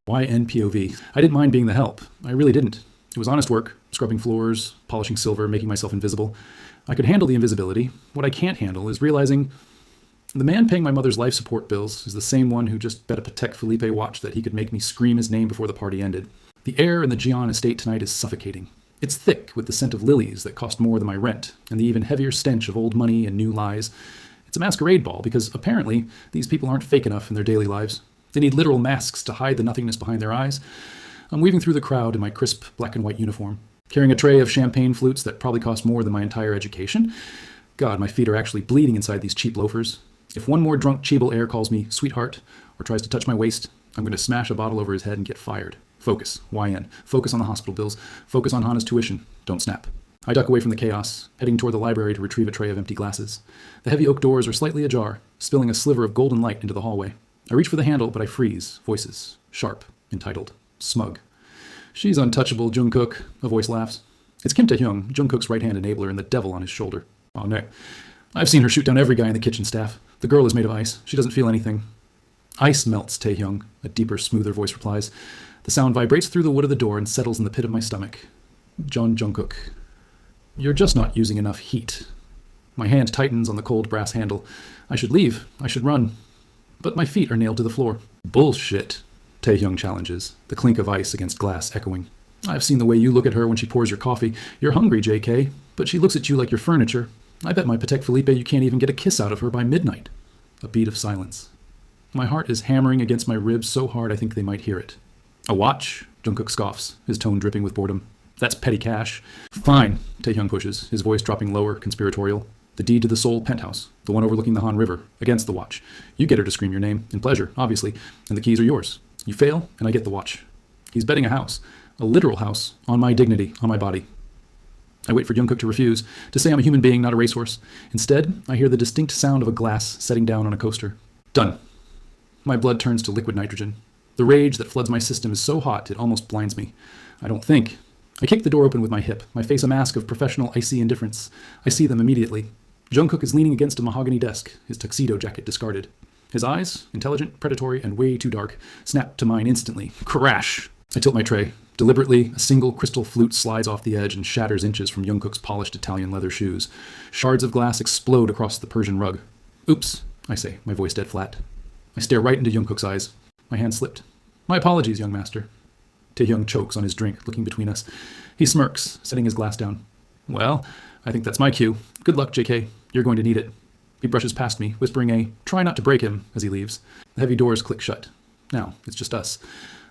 Why NPOV? I didn't mind being the help. I really didn't. It was honest work, scrubbing floors, polishing silver, making myself invisible. I could handle the invisibility. What I can't handle is realizing the man paying my mother's life support bills is the same one who just bet a Patek Philippe watch that he could make me scream his name before the party ended. The air in the Gian estate tonight is suffocating. It's thick with the scent of lilies that cost more than my rent, and the even heavier stench of old money and new lies. It's a masquerade ball because apparently these people aren't fake enough in their daily lives. They need literal masks to hide the nothingness behind their eyes. I'm weaving through the crowd in my crisp black and white uniform, carrying a tray of champagne flutes that probably cost more than my entire education. God, my feet are actually bleeding inside these cheap loafers. If one more drunk Cheeble heir calls me sweetheart or tries to touch my waist, I'm going to smash a bottle over his head and get fired. Focus. YN. Focus on the hospital bills. Focus on Hana's tuition. Don't snap. I duck away from the chaos, heading toward the library to retrieve a tray of empty glasses. The heavy oak doors are slightly ajar, spilling a sliver of golden light into the hallway. I reach for the handle, but I freeze. Voices. Sharp. Entitled. Smug. She's untouchable, Jungkook. A voice laughs. It's Kim Taehyung, Jungkook's right-hand enabler and the devil on his shoulder. Oh, no. I've seen her shoot down every guy in the kitchen staff. The girl is made of ice. She doesn't feel anything. Ice melts, Taehyung, a deeper, smoother voice replies. The sound vibrates through the wood of the door and settles in the pit of my stomach. Jungkook. You're just not using enough heat. My hand tightens on the cold brass handle. I should leave. I should run. But my feet are nailed to the floor. Bullshit, Taehyung challenges, the clink of ice against glass echoing. I've seen the way you look at her when she pours your coffee. You're hungry, JK, but she looks at you like you're furniture. I bet my Patek Philippe you can't even get a kiss out of her by midnight. A beat of silence. My heart is hammering against my ribs so hard I think they might hear it. A watch? Jungkook scoffs, his tone dripping with boredom. That's petty cash. Fine, Taehyung pushes, his voice dropping lower, conspiratorial. The deed to the Seoul penthouse, the one overlooking the Han River, against the watch. You get her to scream your name, in pleasure, obviously, and the keys are yours. You fail, and I get the watch. He's betting a house, a literal house, on my dignity, on my body. I wait for Jungkook to refuse, to say I'm a human being, not a racehorse. Instead, I hear the distinct sound of a glass setting down on a coaster. Done. My blood turns to liquid nitrogen. The rage that floods my system is so hot it almost blinds me. I don't think. I kick the door open with my hip, my face a mask of professional icy indifference. I see them immediately. Jungkook is leaning against a mahogany desk, his tuxedo jacket discarded. His eyes, intelligent, predatory, and way too dark, snap to mine instantly. Crash! I tilt my tray. Deliberately, a single crystal flute slides off the edge and shatters inches from Jungkook's polished Italian leather shoes. Shards of glass explode across the Persian rug. Oops, I say, my voice dead flat. I stare right into Jungkook's eyes. My hand slipped. My apologies, young master. Taehyung chokes on his drink, looking between us. He smirks, setting his glass down. Well, I think that's my cue. Good luck, JK. You're going to need it. He brushes past me, whispering a try not to break him as he leaves. The heavy doors click shut. Now, it's just us.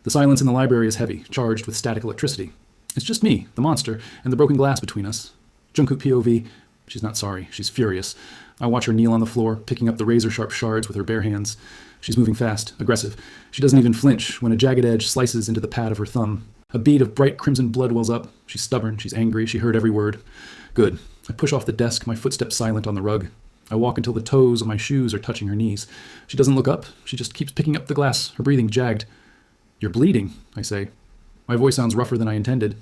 The silence in the library is heavy, charged with static electricity. It's just me, the monster, and the broken glass between us. Jungkook POV. She's not sorry. She's furious. I watch her kneel on the floor, picking up the razor-sharp shards with her bare hands. She's moving fast, aggressive. She doesn't even flinch when a jagged edge slices into the pad of her thumb. A bead of bright crimson blood wells up. She's stubborn. She's angry. She heard every word. Good. I push off the desk, my footsteps silent on the rug. I walk until the toes of my shoes are touching her knees. She doesn't look up. She just keeps picking up the glass, her breathing jagged. You're bleeding, I say. My voice sounds rougher than I intended.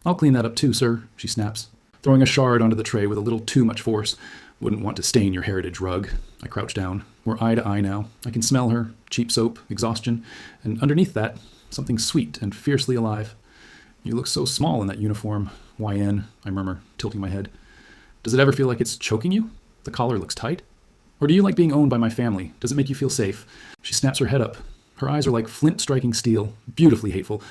I'll clean that up too, sir, she snaps, throwing a shard onto the tray with a little too much force. Wouldn't want to stain your heritage rug. I crouch down. We're eye to eye now. I can smell her, cheap soap, exhaustion, and underneath that, something sweet and fiercely alive. You look so small in that uniform. YN, I murmur, tilting my head. Does it ever feel like it's choking you? The collar looks tight. Or do you like being owned by my family? Does it make you feel safe? She snaps her head up. Her eyes are like flint striking steel, beautifully hateful.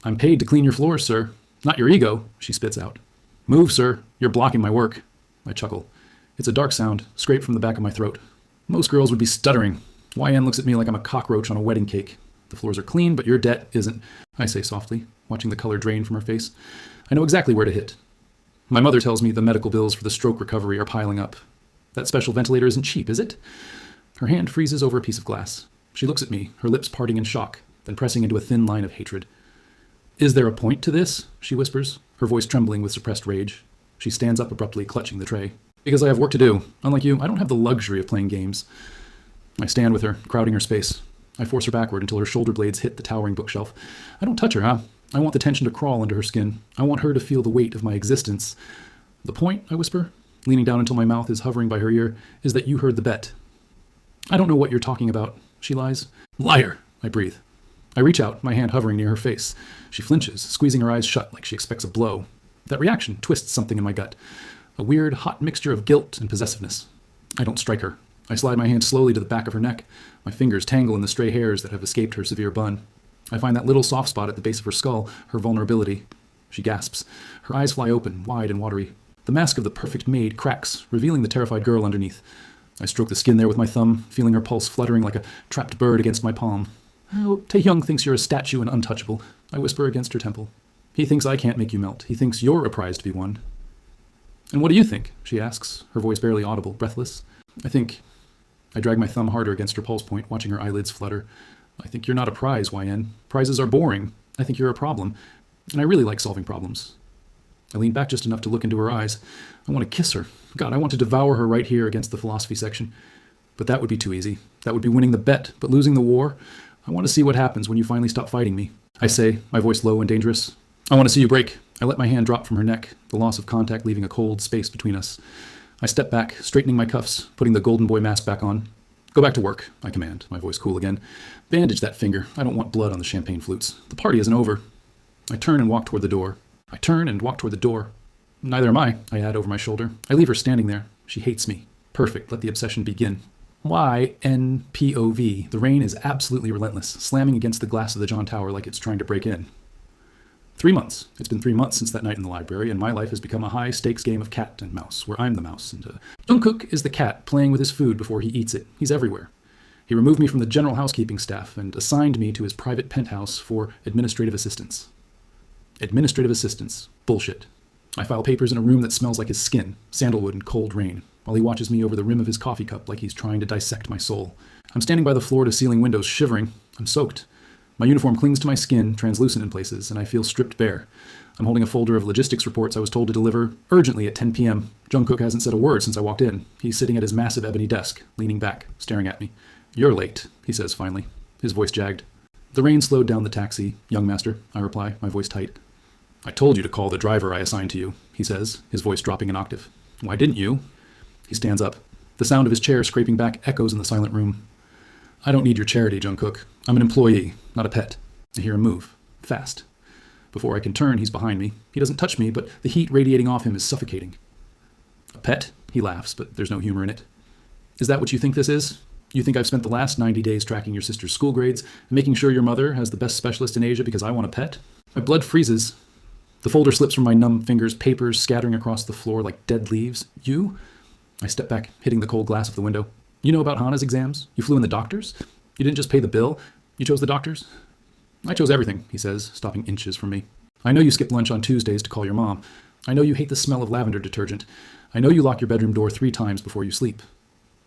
I'm paid to clean your floors, sir. Not your ego, she spits out. Move, sir. You're blocking my work. I chuckle. It's a dark sound, scraped from the back of my throat. Most girls would be stuttering. YN looks at me like I'm a cockroach on a wedding cake. The floors are clean, but your debt isn't, I say softly, watching the color drain from her face. I know exactly where to hit. My mother tells me the medical bills for the stroke recovery are piling up. That special ventilator isn't cheap, is it? Her hand freezes over a piece of glass. She looks at me, her lips parting in shock, then pressing into a thin line of hatred. Is there a point to this? She whispers, her voice trembling with suppressed rage. She stands up abruptly, clutching the tray. Because I have work to do. Unlike you, I don't have the luxury of playing games. I stand with her, crowding her space. I force her backward until her shoulder blades hit the towering bookshelf. I don't touch her, huh? I want the tension to crawl under her skin. I want her to feel the weight of my existence. The point, I whisper, leaning down until my mouth is hovering by her ear, is that you heard the bet. I don't know what you're talking about, she lies. Liar, I breathe. I reach out, my hand hovering near her face. She flinches, squeezing her eyes shut like she expects a blow. That reaction twists something in my gut. A weird, hot mixture of guilt and possessiveness. I don't strike her. I slide my hand slowly to the back of her neck. My fingers tangle in the stray hairs that have escaped her severe bun. I find that little soft spot at the base of her skull, her vulnerability. She gasps. Her eyes fly open, wide and watery. The mask of the perfect maid cracks, revealing the terrified girl underneath. I stroke the skin there with my thumb, feeling her pulse fluttering like a trapped bird against my palm. Oh, Taehyung thinks you're a statue and untouchable, I whisper against her temple. He thinks I can't make you melt. He thinks you're a prize to be won. And what do you think? She asks, her voice barely audible, breathless. I drag my thumb harder against her pulse point, watching her eyelids flutter. I think you're not a prize, YN. Prizes are boring. I think you're a problem. And I really like solving problems. I lean back just enough to look into her eyes. I want to kiss her. God, I want to devour her right here against the philosophy section. But that would be too easy. That would be winning the bet, but losing the war. I want to see what happens when you finally stop fighting me. I say, my voice low and dangerous. I want to see you break. I let my hand drop from her neck, the loss of contact leaving a cold space between us. I step back, straightening my cuffs, putting the golden boy mask back on. Go back to work, I command, my voice cool again. Bandage that finger. I don't want blood on the champagne flutes. The party isn't over. I turn and walk toward the door. Neither am I add over my shoulder. I leave her standing there. She hates me. Perfect. Let the obsession begin. YNPOV. The rain is absolutely relentless, slamming against the glass of the John Tower like it's trying to break in. 3 months. It's been 3 months since that night in the library, and my life has become a high-stakes game of cat and mouse, where I'm the mouse, and Jungkook is the cat playing with his food before he eats it. He's everywhere. He removed me from the general housekeeping staff and assigned me to his private penthouse for administrative assistance. Administrative assistance. Bullshit. I file papers in a room that smells like his skin, sandalwood and cold rain, while he watches me over the rim of his coffee cup like he's trying to dissect my soul. I'm standing by the floor-to-ceiling windows, shivering. I'm soaked. My uniform clings to my skin, translucent in places, and I feel stripped bare. I'm holding a folder of logistics reports I was told to deliver urgently at 10 p.m. Jungkook hasn't said a word since I walked in. He's sitting at his massive ebony desk, leaning back, staring at me. You're late, he says finally, his voice jagged. The rain slowed down the taxi. Young master, I reply, my voice tight. I told you to call the driver I assigned to you, he says, his voice dropping an octave. Why didn't you? He stands up. The sound of his chair scraping back echoes in the silent room. I don't need your charity, Jungkook. I'm an employee, not a pet. I hear him move. Fast. Before I can turn, he's behind me. He doesn't touch me, but the heat radiating off him is suffocating. A pet? He laughs, but there's no humor in it. Is that what you think this is? You think I've spent the last 90 days tracking your sister's school grades and making sure your mother has the best specialist in Asia because I want a pet? My blood freezes. The folder slips from my numb fingers, papers scattering across the floor like dead leaves. You? I step back, hitting the cold glass of the window. You know about Hana's exams? You flew in the doctors? You didn't just pay the bill? You chose the doctors? I chose everything, he says, stopping inches from me. I know you skip lunch on Tuesdays to call your mom. I know you hate the smell of lavender detergent. I know you lock your bedroom door 3 times before you sleep.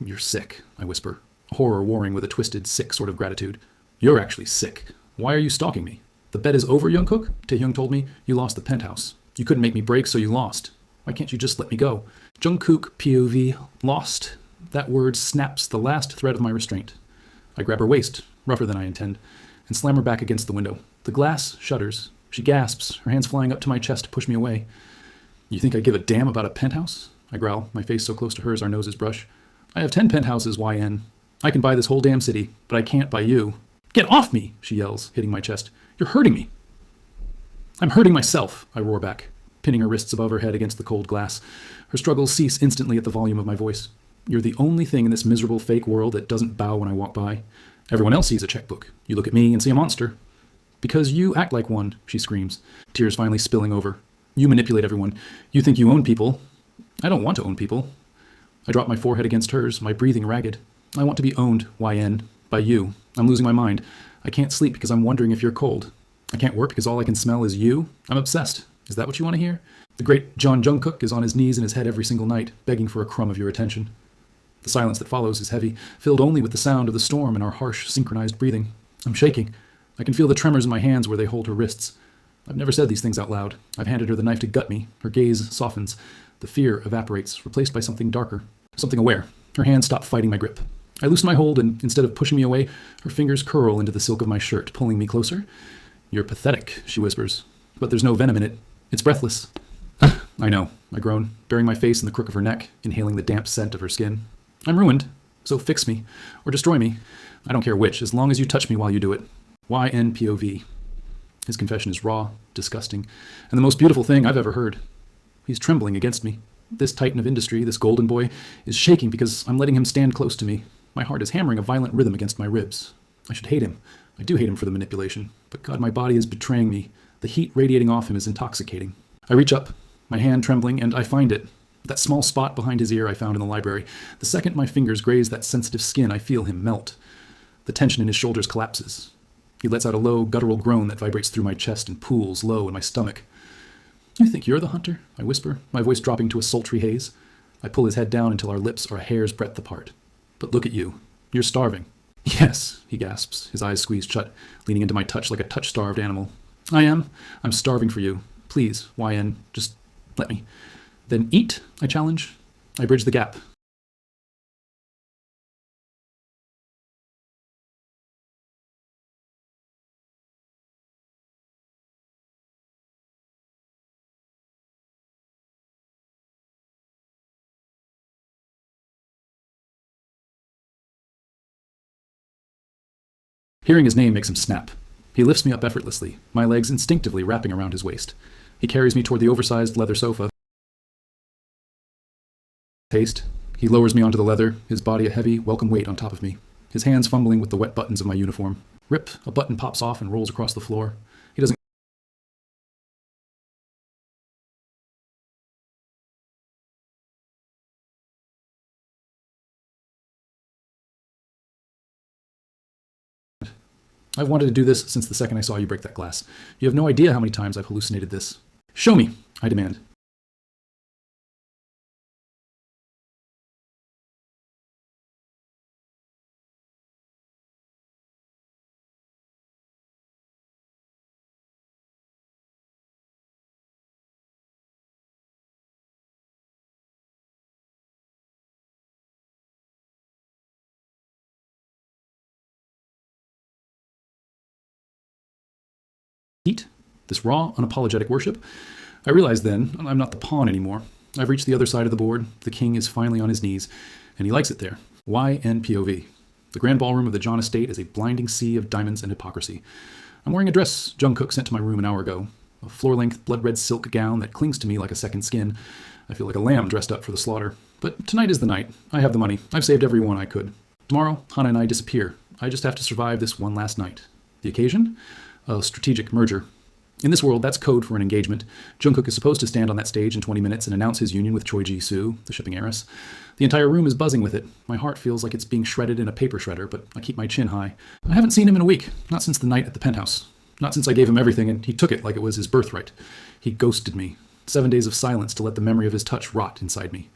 You're sick, I whisper, horror warring with a twisted, sick sort of gratitude. You're actually sick. Why are you stalking me? The bet is over, Jungkook? Taehyung told me. You lost the penthouse. You couldn't make me break, so you lost. Why can't you just let me go? Jungkook, POV, lost. That word snaps the last thread of my restraint. I grab her waist, rougher than I intend, and slam her back against the window. The glass shudders. She gasps, her hands flying up to my chest to push me away. You think I give a damn about a penthouse? I growl, my face so close to hers our noses brush. I have 10 penthouses, YN. I can buy this whole damn city, but I can't buy you. Get off me, she yells, hitting my chest. You're hurting me. I'm hurting myself, I roar back, pinning her wrists above her head against the cold glass. Her struggles cease instantly at the volume of my voice. You're the only thing in this miserable fake world that doesn't bow when I walk by. Everyone else sees a checkbook. You look at me and see a monster. Because you act like one, she screams, tears finally spilling over. You manipulate everyone. You think you own people. I don't want to own people. I drop my forehead against hers, my breathing ragged. I want to be owned, YN, by you. I'm losing my mind. I can't sleep because I'm wondering if you're cold. I can't work because all I can smell is you. I'm obsessed. Is that what you want to hear? The great John Jungkook is on his knees in his head every single night, begging for a crumb of your attention. The silence that follows is heavy, filled only with the sound of the storm and our harsh, synchronized breathing. I'm shaking. I can feel the tremors in my hands where they hold her wrists. I've never said these things out loud. I've handed her the knife to gut me. Her gaze softens. The fear evaporates, replaced by something darker, something aware. Her hands stop fighting my grip. I loosen my hold, and instead of pushing me away, her fingers curl into the silk of my shirt, pulling me closer. You're pathetic, she whispers. But there's no venom in it. It's breathless. I know, I groan, burying my face in the crook of her neck, inhaling the damp scent of her skin. I'm ruined, so fix me, or destroy me. I don't care which, as long as you touch me while you do it. YNPOV. His confession is raw, disgusting, and the most beautiful thing I've ever heard. He's trembling against me. This titan of industry, this golden boy, is shaking because I'm letting him stand close to me. My heart is hammering a violent rhythm against my ribs. I should hate him. I do hate him for the manipulation. But God, my body is betraying me. The heat radiating off him is intoxicating. I reach up, my hand trembling, and I find it. That small spot behind his ear I found in the library. The second my fingers graze that sensitive skin, I feel him melt. The tension in his shoulders collapses. He lets out a low, guttural groan that vibrates through my chest and pools low in my stomach. You think you're the hunter? I whisper, my voice dropping to a sultry haze. I pull his head down until our lips are a hair's breadth apart. But look at you. You're starving. Yes, he gasps, his eyes squeezed shut, leaning into my touch like a touch-starved animal. I am. I'm starving for you. Please, YN, just let me. Then eat, I challenge. I bridge the gap. Hearing his name makes him snap. He lifts me up effortlessly, my legs instinctively wrapping around his waist. He carries me toward the oversized leather sofa. Taste. He lowers me onto the leather, his body a heavy, welcome weight on top of me, his hands fumbling with the wet buttons of my uniform. Rip, a button pops off and rolls across the floor. He doesn't. I've wanted to do this since the second I saw you break that glass. You have no idea how many times I've hallucinated this. Show me, I demand. Heat? This raw, unapologetic worship? I realize then I'm not the pawn anymore. I've reached the other side of the board. The king is finally on his knees, and he likes it there. YNPOV. The grand ballroom of the John estate is a blinding sea of diamonds and hypocrisy. I'm wearing a dress Jungkook sent to my room an hour ago. A floor-length, blood-red silk gown that clings to me like a second skin. I feel like a lamb dressed up for the slaughter. But tonight is the night. I have the money. I've saved every one I could. Tomorrow, Hana and I disappear. I just have to survive this one last night. The occasion? A strategic merger. In this world, that's code for an engagement. Jungkook is supposed to stand on that stage in 20 minutes and announce his union with Choi Ji-soo, the shipping heiress. The entire room is buzzing with it. My heart feels like it's being shredded in a paper shredder, but I keep my chin high. I haven't seen him in a week, not since the night at the penthouse. Not since I gave him everything and he took it like it was his birthright. He ghosted me. 7 days of silence to let the memory of his touch rot inside me.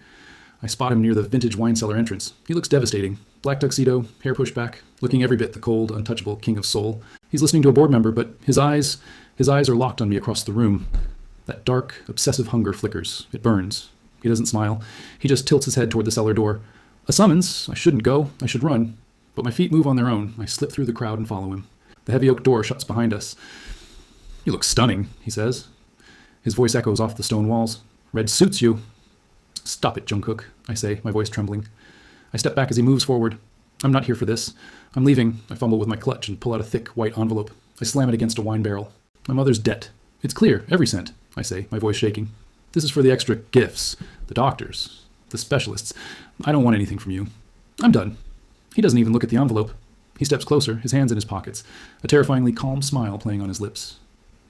I spot him near the vintage wine cellar entrance. He looks devastating. Black tuxedo, hair pushed back, looking every bit the cold, untouchable king of soul. He's listening to a board member, but his eyes are locked on me across the room. That dark, obsessive hunger flickers. It burns. He doesn't smile. He just tilts his head toward the cellar door. A summons. I shouldn't go. I should run. But my feet move on their own. I slip through the crowd and follow him. The heavy oak door shuts behind us. You look stunning, he says. His voice echoes off the stone walls. Red suits you. Stop it, Jungkook, I say, my voice trembling. I step back as he moves forward. I'm not here for this. I'm leaving. I fumble with my clutch and pull out a thick, white envelope. I slam it against a wine barrel. My mother's debt. It's clear, every cent, I say, my voice shaking. This is for the extra gifts, the doctors, the specialists. I don't want anything from you. I'm done. He doesn't even look at the envelope. He steps closer, his hands in his pockets, a terrifyingly calm smile playing on his lips.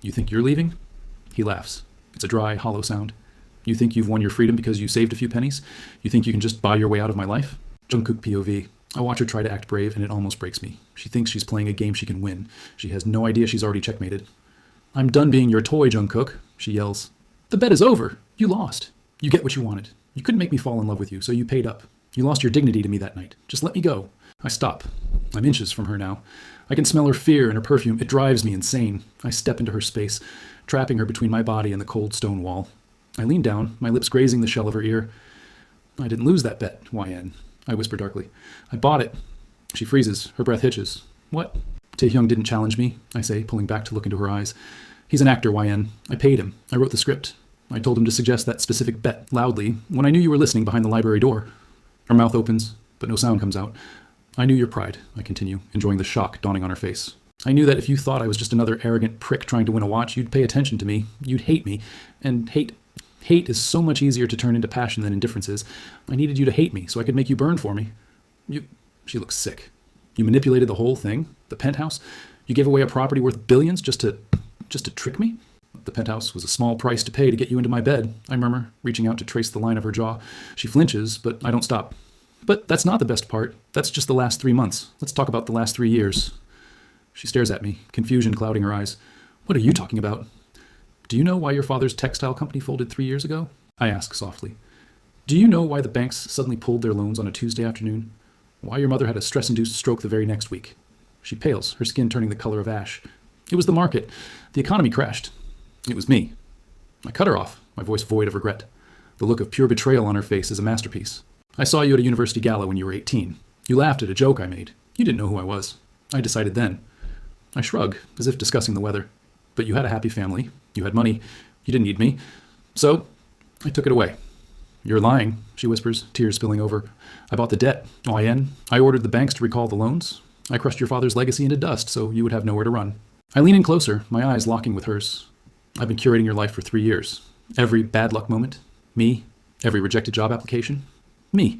You think you're leaving? He laughs. It's a dry, hollow sound. You think you've won your freedom because you saved a few pennies? You think you can just buy your way out of my life? Jungkook POV. I watch her try to act brave, and it almost breaks me. She thinks she's playing a game she can win. She has no idea she's already checkmated. I'm done being your toy, Jungkook, she yells. The bet is over. You lost. You get what you wanted. You couldn't make me fall in love with you, so you paid up. You lost your dignity to me that night. Just let me go. I stop. I'm inches from her now. I can smell her fear and her perfume. It drives me insane. I step into her space, trapping her between my body and the cold stone wall. I lean down, my lips grazing the shell of her ear. I didn't lose that bet, YN, I whisper darkly. I bought it. She freezes. Her breath hitches. What? Taehyung didn't challenge me, I say, pulling back to look into her eyes. He's an actor, YN. I paid him. I wrote the script. I told him to suggest that specific bet loudly when I knew you were listening behind the library door. Her mouth opens, but no sound comes out. I knew your pride, I continue, enjoying the shock dawning on her face. I knew that if you thought I was just another arrogant prick trying to win a watch, you'd pay attention to me, you'd hate me, and hate is so much easier to turn into passion than indifference is. I needed you to hate me so I could make you burn for me. She looks sick. You manipulated the whole thing, the penthouse. You gave away a property worth billions just to trick me? The penthouse was a small price to pay to get you into my bed, I murmur, reaching out to trace the line of her jaw. She flinches, but I don't stop. But that's not the best part. That's just the last 3 months. Let's talk about the last 3 years. She stares at me, confusion clouding her eyes. What are you talking about? Do you know why your father's textile company folded 3 years ago? I ask softly. Do you know why the banks suddenly pulled their loans on a Tuesday afternoon? Why your mother had a stress-induced stroke the very next week? She pales, her skin turning the color of ash. It was the market. The economy crashed. It was me. I cut her off, my voice void of regret. The look of pure betrayal on her face is a masterpiece. I saw you at a university gala when you were 18. You laughed at a joke I made. You didn't know who I was. I decided then. I shrug, as if discussing the weather. But you had a happy family. You had money. You didn't need me. So, I took it away. You're lying, she whispers, tears spilling over. I bought the debt, OIN. I ordered the banks to recall the loans. I crushed your father's legacy into dust so you would have nowhere to run. I lean in closer, my eyes locking with hers. I've been curating your life for 3 years. Every bad luck moment, me. Every rejected job application, me.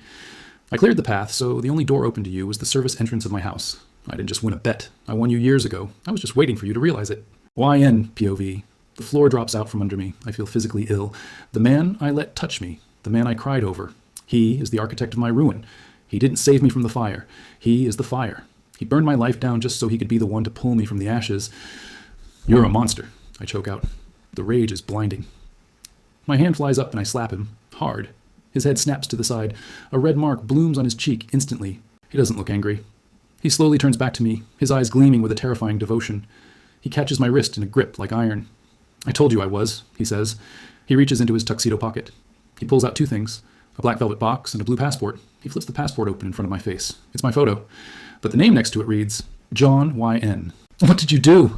I cleared the path, so the only door open to you was the service entrance of my house. I didn't just win a bet. I won you years ago. I was just waiting for you to realize it. YN, POV. The floor drops out from under me. I feel physically ill. The man I let touch me. The man I cried over. He is the architect of my ruin. He didn't save me from the fire. He is the fire. He burned my life down just so he could be the one to pull me from the ashes. You're a monster, I choke out. The rage is blinding. My hand flies up and I slap him. Hard. His head snaps to the side. A red mark blooms on his cheek instantly. He doesn't look angry. He slowly turns back to me, his eyes gleaming with a terrifying devotion. He catches my wrist in a grip like iron. I told you I was, he says. He reaches into his tuxedo pocket. He pulls out 2 things, a black velvet box and a blue passport. He flips the passport open in front of my face. It's my photo. But the name next to it reads, John Y.N. What did you do?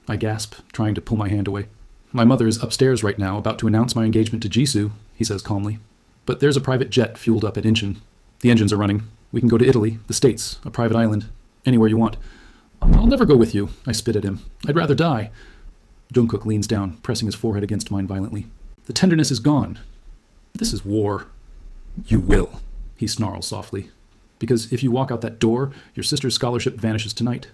I gasp, trying to pull my hand away. My mother is upstairs right now, about to announce my engagement to Jisoo, he says calmly. But there's a private jet fueled up at Incheon. The engines are running. We can go to Italy, the States, a private island, anywhere you want. I'll never go with you, I spit at him. I'd rather die. Jungkook leans down, pressing his forehead against mine violently. The tenderness is gone. This is war. You will, he snarls softly. Because if you walk out that door, your sister's scholarship vanishes tonight.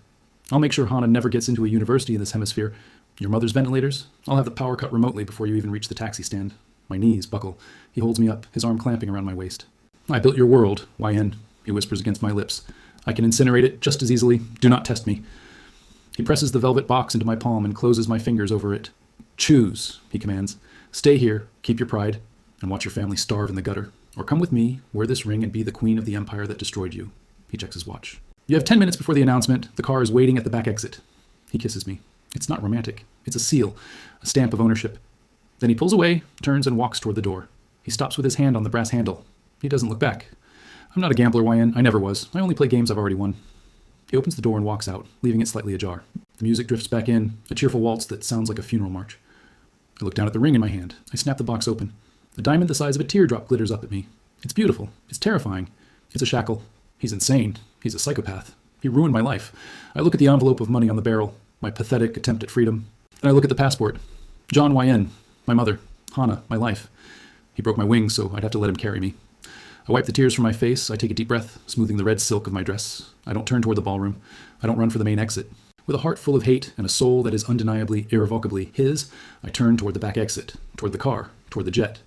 I'll make sure Hana never gets into a university in this hemisphere. Your mother's ventilators? I'll have the power cut remotely before you even reach the taxi stand. My knees buckle. He holds me up, his arm clamping around my waist. I built your world, YN, he whispers against my lips. I can incinerate it just as easily. Do not test me. He presses the velvet box into my palm and closes my fingers over it. Choose, he commands. Stay here, keep your pride, and watch your family starve in the gutter. Or come with me, wear this ring, and be the queen of the empire that destroyed you. He checks his watch. You have 10 minutes before the announcement. The car is waiting at the back exit. He kisses me. It's not romantic. It's a seal, a stamp of ownership. Then he pulls away, turns, and walks toward the door. He stops with his hand on the brass handle. He doesn't look back. I'm not a gambler, YN. I never was. I only play games I've already won. He opens the door and walks out, leaving it slightly ajar. The music drifts back in, a cheerful waltz that sounds like a funeral march. I look down at the ring in my hand. I snap the box open. A diamond the size of a teardrop glitters up at me. It's beautiful. It's terrifying. It's a shackle. He's insane. He's a psychopath. He ruined my life. I look at the envelope of money on the barrel, my pathetic attempt at freedom. Then I look at the passport. John YN, my mother. Hana, my life. He broke my wings, so I'd have to let him carry me. I wipe the tears from my face. I take a deep breath, smoothing the red silk of my dress. I don't turn toward the ballroom. I don't run for the main exit. With a heart full of hate and a soul that is undeniably, irrevocably his, I turn toward the back exit, toward the car, toward the jet.